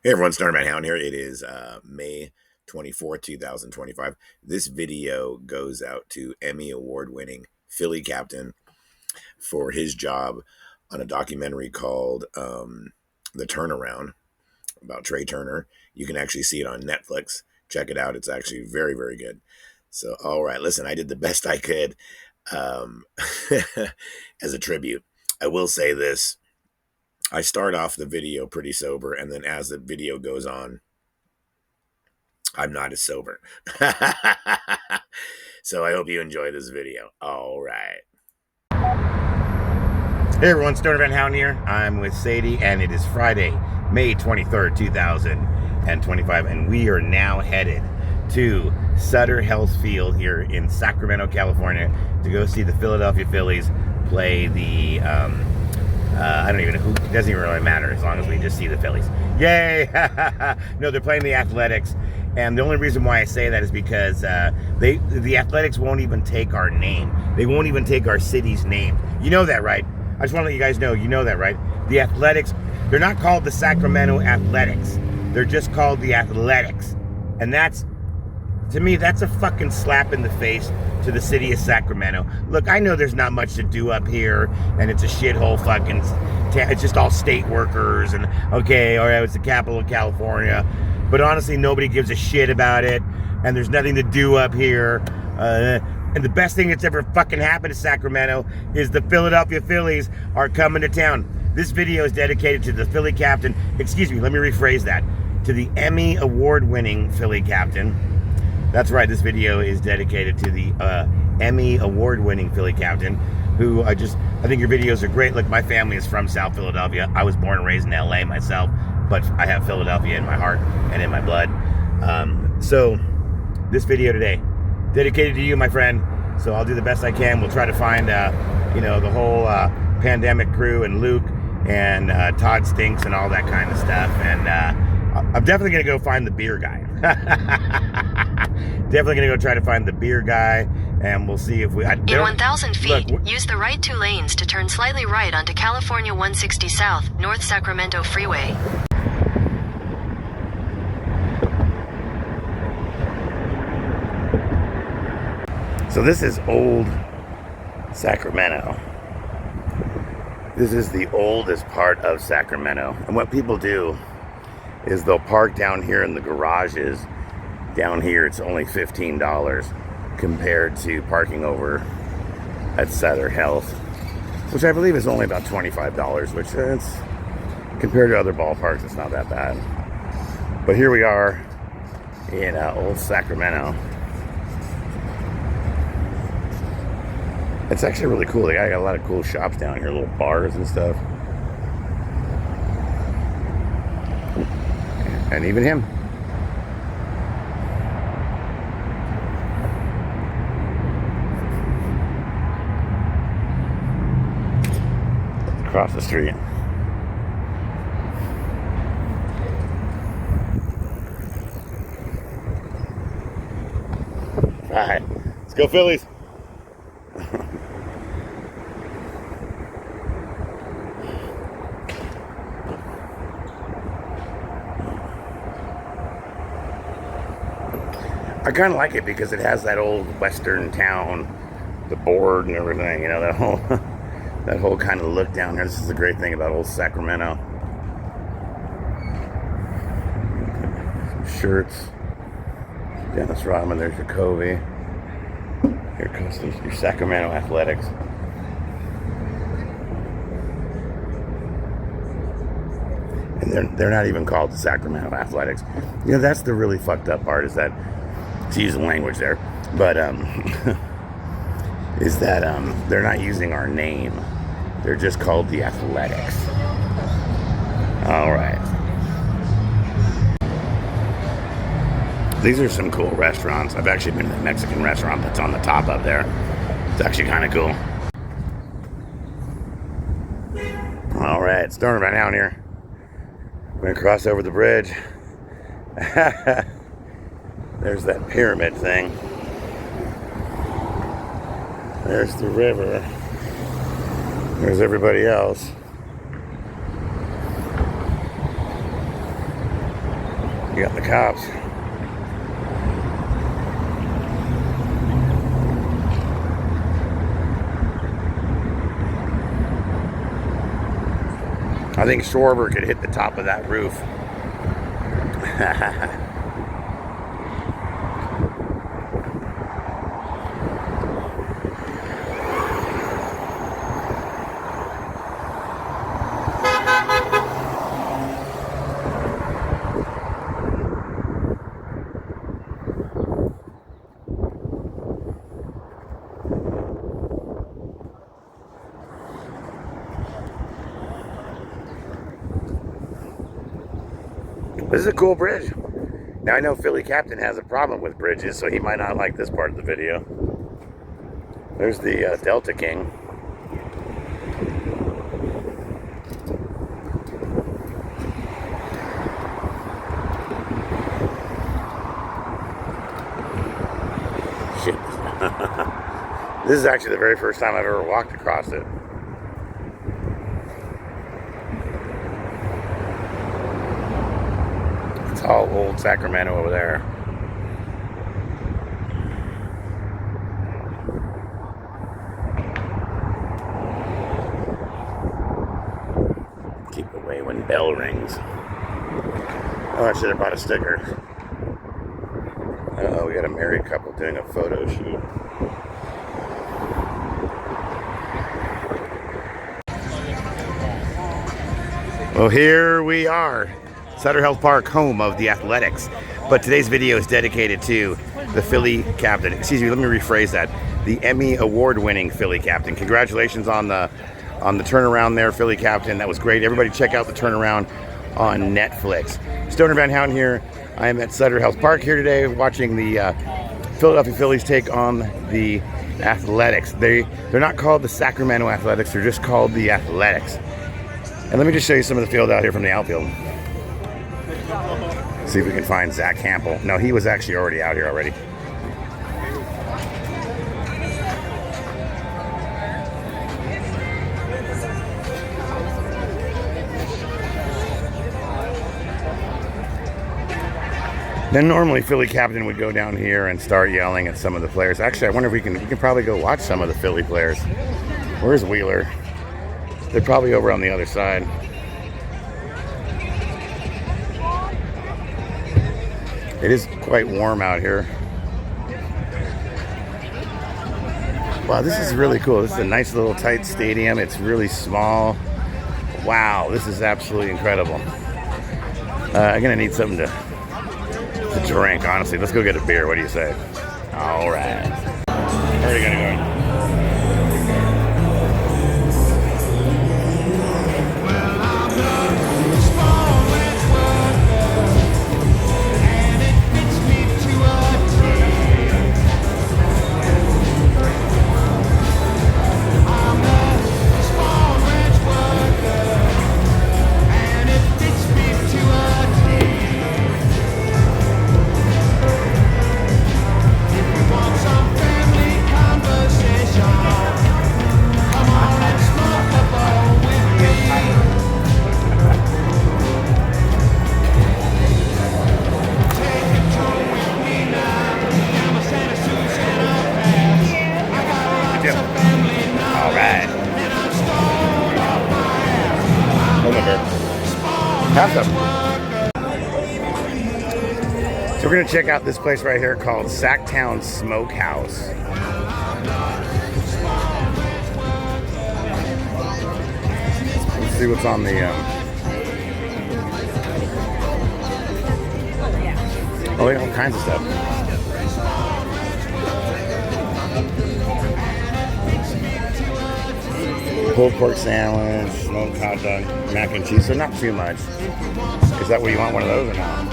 Hey everyone, Starman Hound here. It is May 24th, 2025. This video goes out to Emmy Award winning Philly captain for his job on a documentary called The Turnaround about Trey Turner. You can actually see it on Netflix. Check it out. It's actually very, very good. So, all right, listen, I did the best I could um, as a tribute. I will say this. I start off the video pretty sober, and then as the video goes on, I'm not as sober. So I hope you enjoy this video. All right. Hey everyone, Stoner Van Hound here. I'm with Sadie, and it is Friday, May 23rd, 2025, and we are now headed to Sutter Health Field here in Sacramento, California, to go see the Philadelphia Phillies play the I don't even know who. It doesn't even really matter as long as we just see the Phillies. Yay! No, they're playing the Athletics, and the only reason why I say that is because the Athletics won't even take our name. They won't even take our city's name. You know that, right? I just want to let you guys know. You know that, right? The Athletics. They're not called the Sacramento Athletics. They're just called the Athletics, and that's, to me, that's a fucking slap in the face to the city of Sacramento. Look, I know there's not much to do up here, and it's a shithole fucking, it's just all state workers, and okay, all right, it's the capital of California, but honestly, nobody gives a shit about it, and there's nothing to do up here, and the best thing that's ever fucking happened to Sacramento is the Philadelphia Phillies are coming to town. This video is dedicated to the Philly captain, excuse me, let me rephrase that, to the Emmy Award winning Philly captain. That's right, this video is dedicated to the Emmy Award-winning Philly captain, who I think your videos are great. Look, my family is from South Philadelphia. I was born and raised in LA myself, but I have Philadelphia in my heart and in my blood. So this video today, dedicated to you, my friend. So I'll do the best I can. We'll try to find, the whole pandemic crew and Luke and Todd Stinks and all that kind of stuff. And I'm definitely going to go find the beer guy. Definitely going to go try to find the beer guy, and we'll see if we... In 1,000 feet, use the right two lanes to turn slightly right onto California 160 South, North Sacramento Freeway. So this is old Sacramento. This is the oldest part of Sacramento. And what people do is they'll park down here in the garages. Down here, it's only $15 compared to parking over at Sutter Health, which I believe is only about $25, which is, compared to other ballparks, it's not that bad. But here we are in old Sacramento. It's actually really cool. They got a lot of cool shops down here, little bars and stuff. And even him. Across the street. All right, let's go Phillies. I kind of like it because it has that old western town, the board and everything, you know, that whole that whole kind of look down here. This is the great thing about old Sacramento. Some shirts. Dennis Rodman, there's your Covey. Here comes your Sacramento Athletics. And they're not even called the Sacramento Athletics. You know, that's the really fucked up part, is that, to use the language there, but is that they're not using our name. They're just called the Athletics. All right. These are some cool restaurants. I've actually been to the Mexican restaurant that's on the top up there. It's actually kind of cool. All right, starting right down here. We're gonna cross over the bridge. There's that pyramid thing. There's the river. There's everybody else. We got the cops. I think Schwarber could hit the top of that roof. This is a cool bridge. Now I know Philly Captain has a problem with bridges, so he might not like this part of the video. There's the Delta King. Shit. This is actually the very first time I've ever walked across it. It's all old Sacramento over there. Keep away when bell rings. Oh, I should have bought a sticker. Uh-oh, we got a married couple doing a photo shoot. Well, here we are. Sutter Health Park, home of the Athletics. But today's video is dedicated to the Philly Captain. Excuse me, let me rephrase that. The Emmy Award winning Philly Captain. Congratulations on the turnaround there, Philly Captain. That was great. Everybody check out the turnaround on Netflix. Stoner Van Houten here. I am at Sutter Health Park here today watching the Philadelphia Phillies take on the Athletics. They're not called the Sacramento Athletics, they're just called the Athletics. And let me just show you some of the field out here from the outfield. See if we can find Zach Campbell. No, he was actually already out here already. Then normally Philly Captain would go down here and start yelling at some of the players. Actually, I wonder if we can probably go watch some of the Philly players. Where's Wheeler? They're probably over on the other side. It is quite warm out here. Wow, this is really cool. This is a nice little tight stadium. It's really small. Wow, this is absolutely incredible. I'm gonna need something to drink, honestly. Let's go get a beer. What do you say? All right. Where are you gonna go? Have some. So we're going to check out this place right here called Sacktown Smokehouse. Let's see what's on the... Oh, they got all kinds of stuff. Pulled pork sandwich, smoked hot dog, mac and cheese, so not too much. Is that what you want, one of those or not?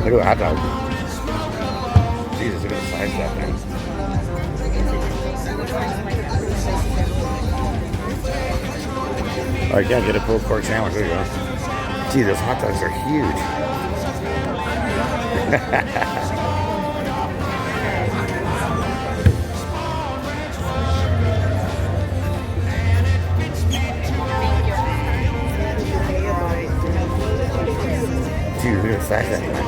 Look at the hot dog. Jesus, look at the size of that thing. All right, yeah, get a pulled pork sandwich. There you go. Gee, those hot dogs are huge. you really fast anyway.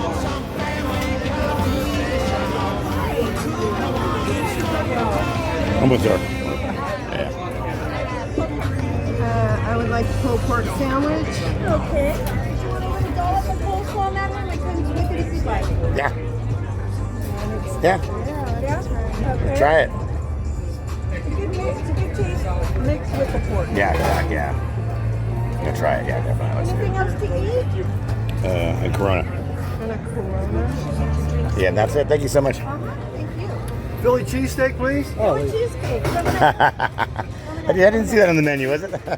Almost there. Yeah. I would like a pulled pork sandwich. Okay. Do you want a little dollop of coleslaw on that one? I can make it if you'd like. Yeah. Yeah. Yeah? Okay. Try it. It's a good mix. It's a good taste. Mixed with the pork. Yeah. Yeah, try it. Yeah, definitely. Let's Anything else to eat? and Corona. And a Corona. Yeah, that's it. Thank you so much. Thank you. Philly cheesesteak, please. Oh, cheesecake. I didn't see that on the menu, was it? How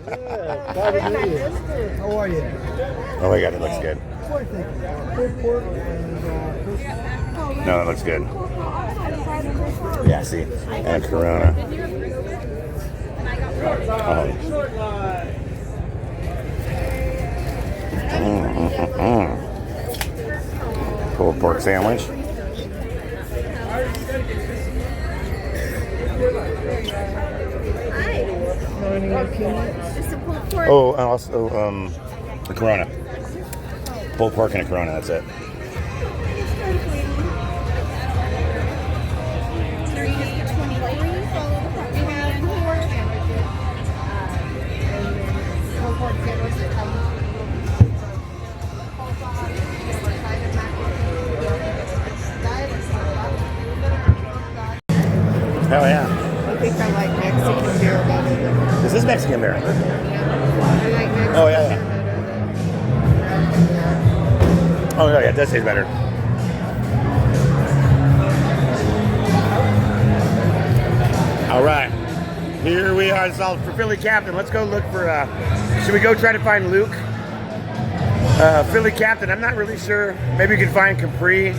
are you? Oh my God, it looks good. Pulled pork and No, it looks good. Yeah, see, and a Corona. Pulled pork sandwich. Just a pulled pork. Oh, and also a Corona. Pulled pork and a Corona. That's it. Hell yeah! I think I like Mexican beer better than This is Mexican beer. I like Mexican Oh yeah. Oh no, yeah, it does taste better. All right, here we are. It's all for Philly Captain. Let's go look for. Should we go try to find Luke? Philly Captain. I'm not really sure. Maybe we can find Capri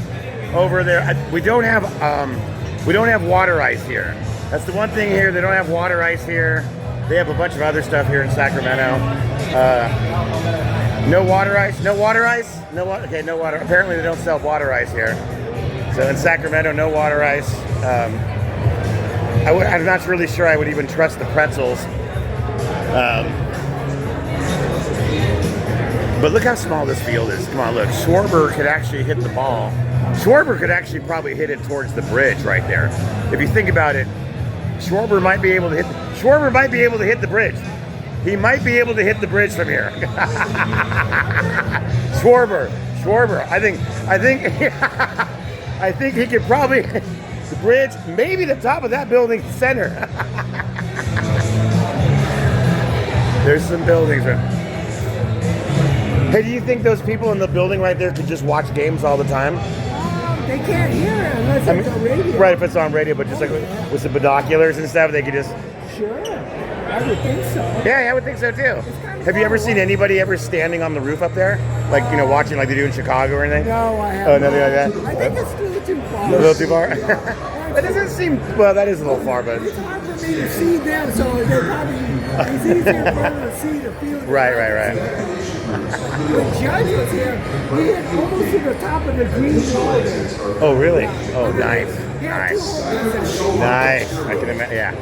over there. We don't have water ice here. That's the one thing here. They don't have water ice here. They have a bunch of other stuff here in Sacramento. No water ice. No water ice. No water. Okay, no water. Apparently they don't sell water ice here. So in Sacramento, no water ice. I'm not really sure I would even trust the pretzels. But look how small this field is. Come on, look. Schwarber could actually hit the ball. Schwarber could actually probably hit it towards the bridge right there. If you think about it, Schwarber might be able to hit the bridge. He might be able to hit the bridge from here. Schwarber. I think he could probably hit the bridge, maybe the top of that building center. There's some buildings. Hey, do you think those people in the building right there could just watch games all the time? they can't hear it unless it's on radio. Right, if it's on radio, but just like with the binoculars and stuff, they could just... Sure, I would think so. Yeah, I would think so too. Have you ever seen anybody ever standing on the roof up there? Like, you know, watching like they do in Chicago or anything? No, I haven't. Oh, nothing like that? I think it's still too far. A little too far? That doesn't seem... Well, that is a little far, but... It's hard for me to see them, so they probably... It's easier for them to see the field. Right. When Judge was here, he hit almost to the top of the green wall there. Oh, really? Oh, nice. Yeah, Nice. 2 home runs. Nice. I can imagine. Yeah.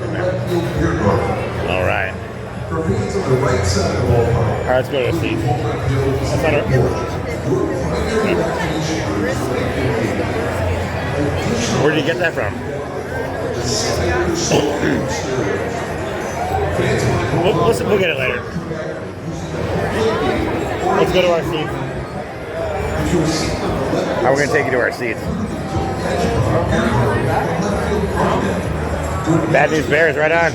All right. All right, let's go to the seat. That's not Where did you get that from? We'll get it later. Let's go to our seats. How are we going to take you to our seats? Bad News Bears, right on.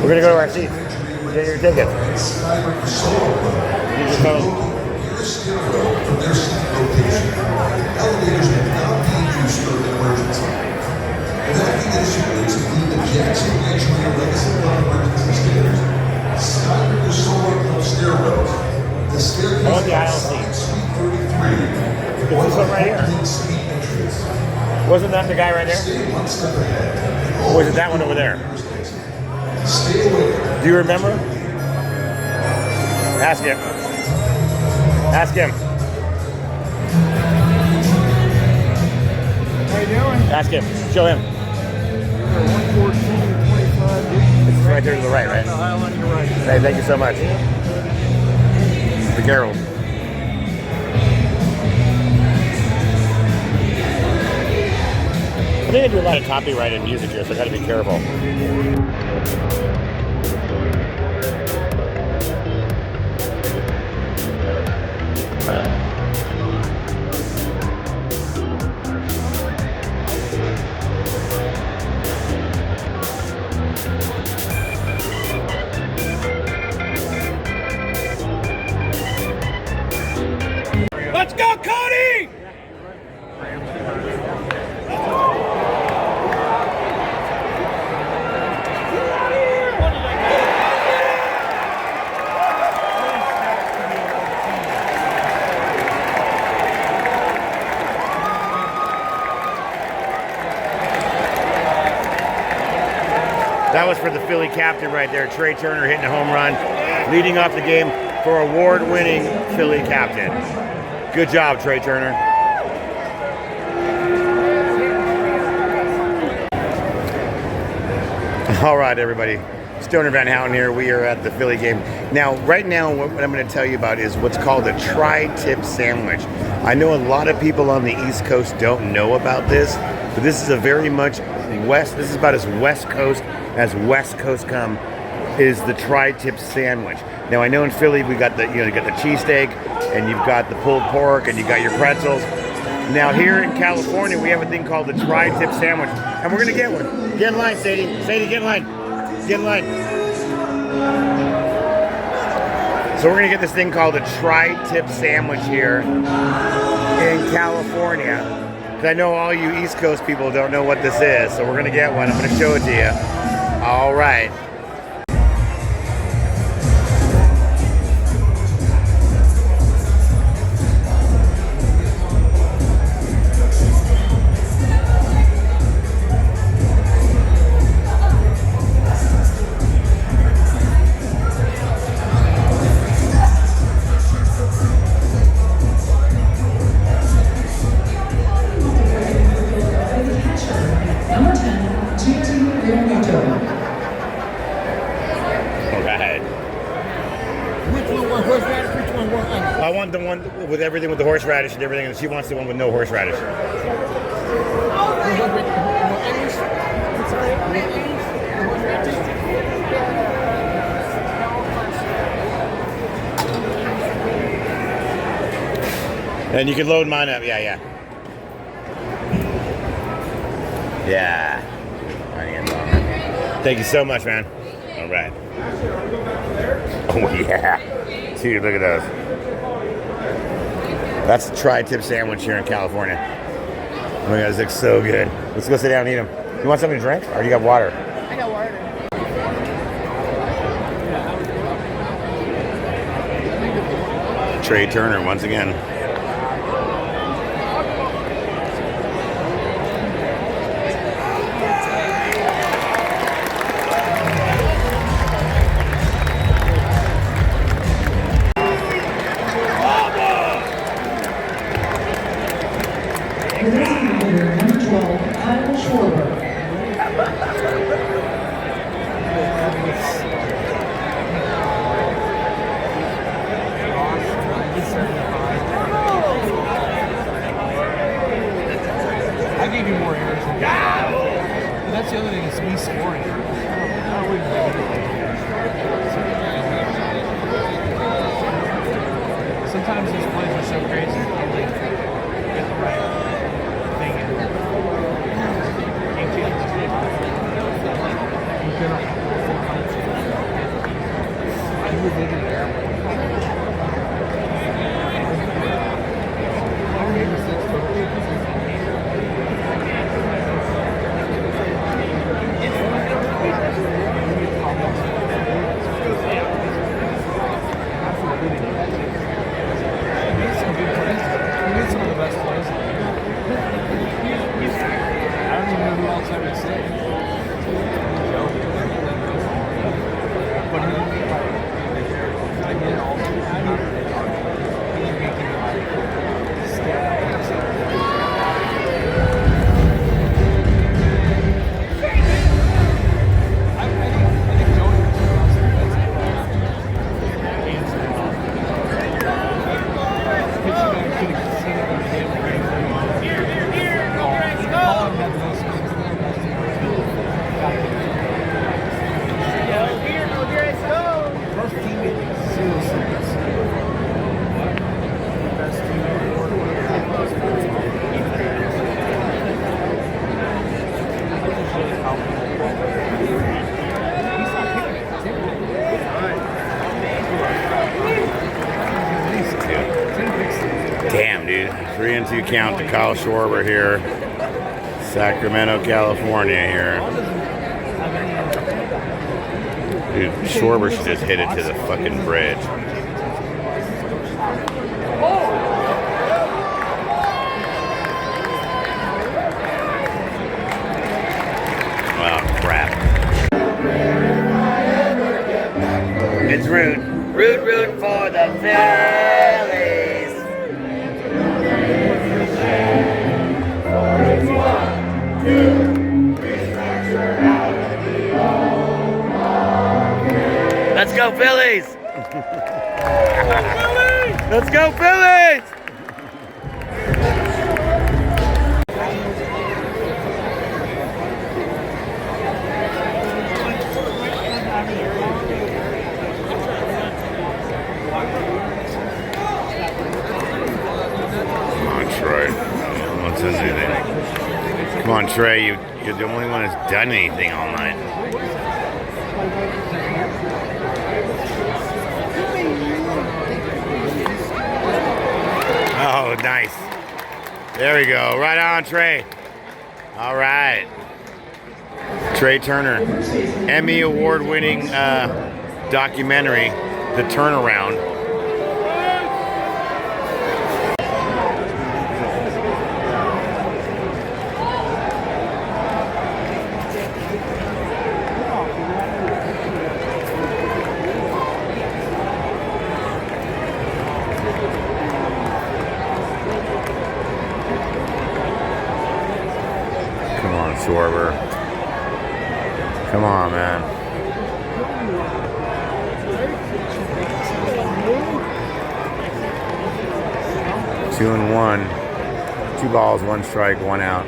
We're going to go to our seats. Get your tickets. Use your phone. I want the aisle seat. Is this one right here? Wasn't that the guy right there? Or was it that one over there? Do you remember? Ask him. Ask him. How you doing? Ask him. Show him. 114, 25. is right there to the right, right? The aisle on your right. Hey, thank you so much. The Carols. I think I do a lot of copyrighted music here, so I gotta be careful. Let's go, Cody! That was for the Philly captain right there, Trey Turner hitting a home run, leading off the game for award-winning Philly captain. Good job, Trey Turner. All right, everybody. Stoner Van Houten here. We are at the Philly game. Now, right now, what I'm going to tell you about is what's called a tri-tip sandwich. I know a lot of people on the East Coast don't know about this, but this is a very much West. This is about as West Coast as West Coast come. Is the tri-tip sandwich. Now, I know in Philly we got the you got the cheesesteak, and you've got the pulled pork, and you got your pretzels. Now here in California, we have a thing called the tri-tip sandwich, and we're gonna get one. Get in line, Sadie. Sadie, get in line. Get in line. So we're gonna get this thing called a tri-tip sandwich here in California. Because I know all you East Coast people don't know what this is, so we're gonna get one. I'm gonna show it to you. All right. I want the one with everything with the horseradish and everything, and she wants the one with no horseradish. And you can load mine up. Yeah. Thank you so much, man. All right. Oh, yeah. Dude, look at those. That's the tri-tip sandwich here in California. Oh my God, this looks so good. Let's go sit down and eat them. You want something to drink? Or you got water? I got water. Trey Turner, once again. I gave you more errors than and that's the other thing, is me scoring. I wouldn't give anything. Sometimes these plays are so crazy, you like get the right thing in. You were living there. I think 3-2 count to Kyle Schwarber here. Sacramento, California here. Dude, Schwarber should just hit it to the fucking bridge. Oh, crap. It's Root. Root for the Phillies. Let's go Phillies! Let's go Phillies! Come on, Trey. No one says anything. Come on, Trey. You're the only one who's done anything all night. Oh, nice. There we go. Right on, Trey. All right. Trey Turner. Emmy Award winning documentary, The Turnaround. Come on, Schwarber. Come on, man. Two and one. 2 balls, 1 strike, 1 out.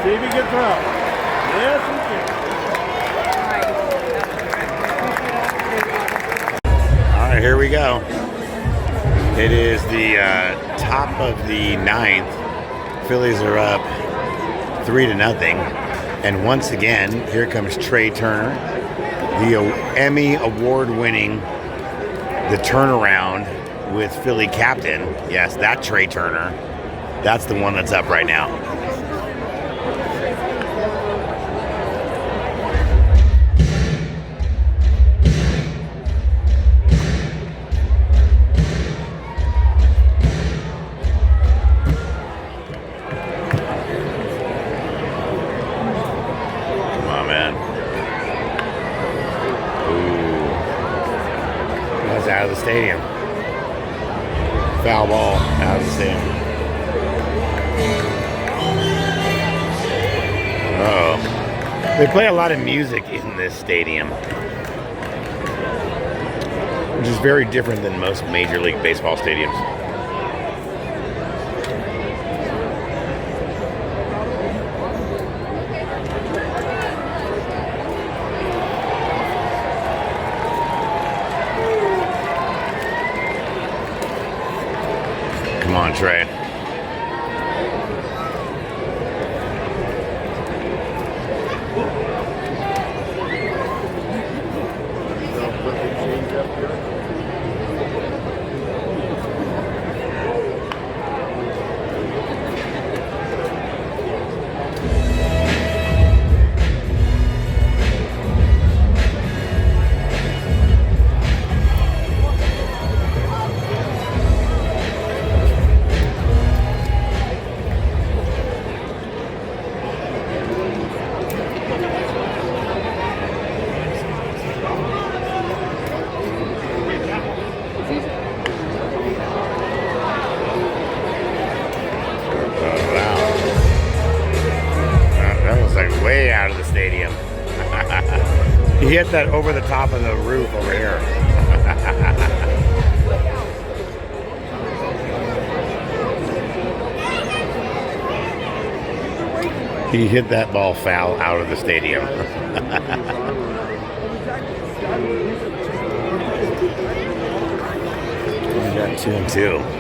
See if he gets out. Yes, he can. All right, here we go. It is the top of the 9th. Phillies are up 3-0. And once again, here comes Trey Turner, the Emmy Award winning The Turnaround with Philly captain. Yes, that Trey Turner. That's the one that's up right now. Out of the stadium. Foul ball out of the stadium. Oh. They play a lot of music in this stadium, which is very different than most Major League Baseball stadiums. Come on, Trey. Way out of the stadium. He hit that over the top of the roof over here. He hit that ball foul out of the stadium. We got 2-2.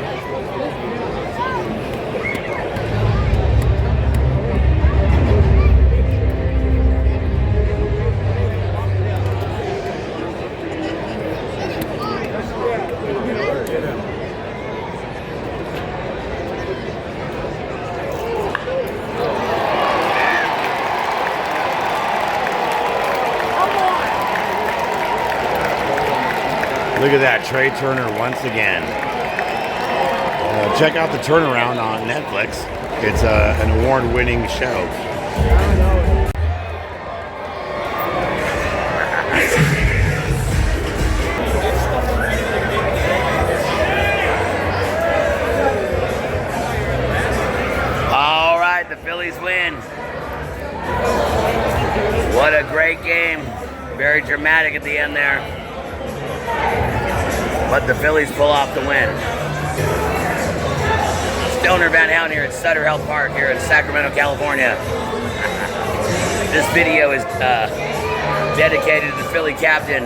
Look at that, Trey Turner once again. Check out the turnaround on Netflix. It's an award-winning show. All right, the Phillies win. What a great game. Very dramatic at the end there. But the Phillies pull off the win. Stoner Van Houten here at Sutter Health Park here in Sacramento, California. This video is dedicated to the Philly captain,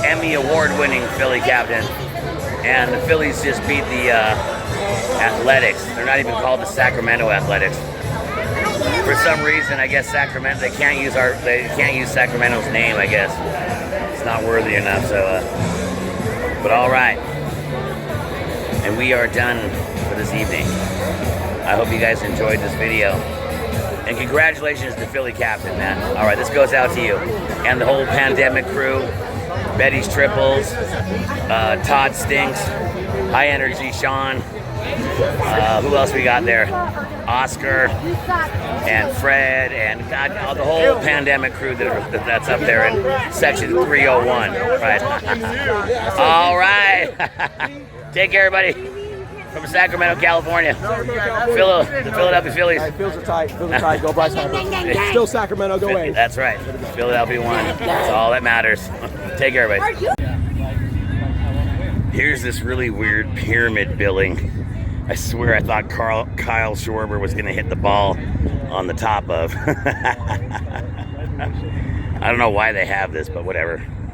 Emmy Award winning Philly captain. And the Phillies just beat the Athletics. They're not even called the Sacramento Athletics. For some reason, I guess Sacramento, they can't use Sacramento's name, I guess. It's not worthy enough, so but all right, and we are done for this evening. I hope you guys enjoyed this video, and congratulations to Philly captain, man. All right, this goes out to you and the whole pandemic crew, Betty's Triples, Todd Stinks, High Energy Sean, who else we got there? Oscar and Fred and God, the whole pandemic crew that's up there in section 301, right? All right. Take care, everybody. From Sacramento, California. The Philadelphia Phillies. Hey, Phillies are tight. Go Bryce Harper. Still Sacramento. Go away. That's right. Philadelphia won. That's all that matters. Take care, everybody. Here's this really weird pyramid billing. I swear I thought Kyle Schwarber was going to hit the ball on the top of. I don't know why they have this, but whatever.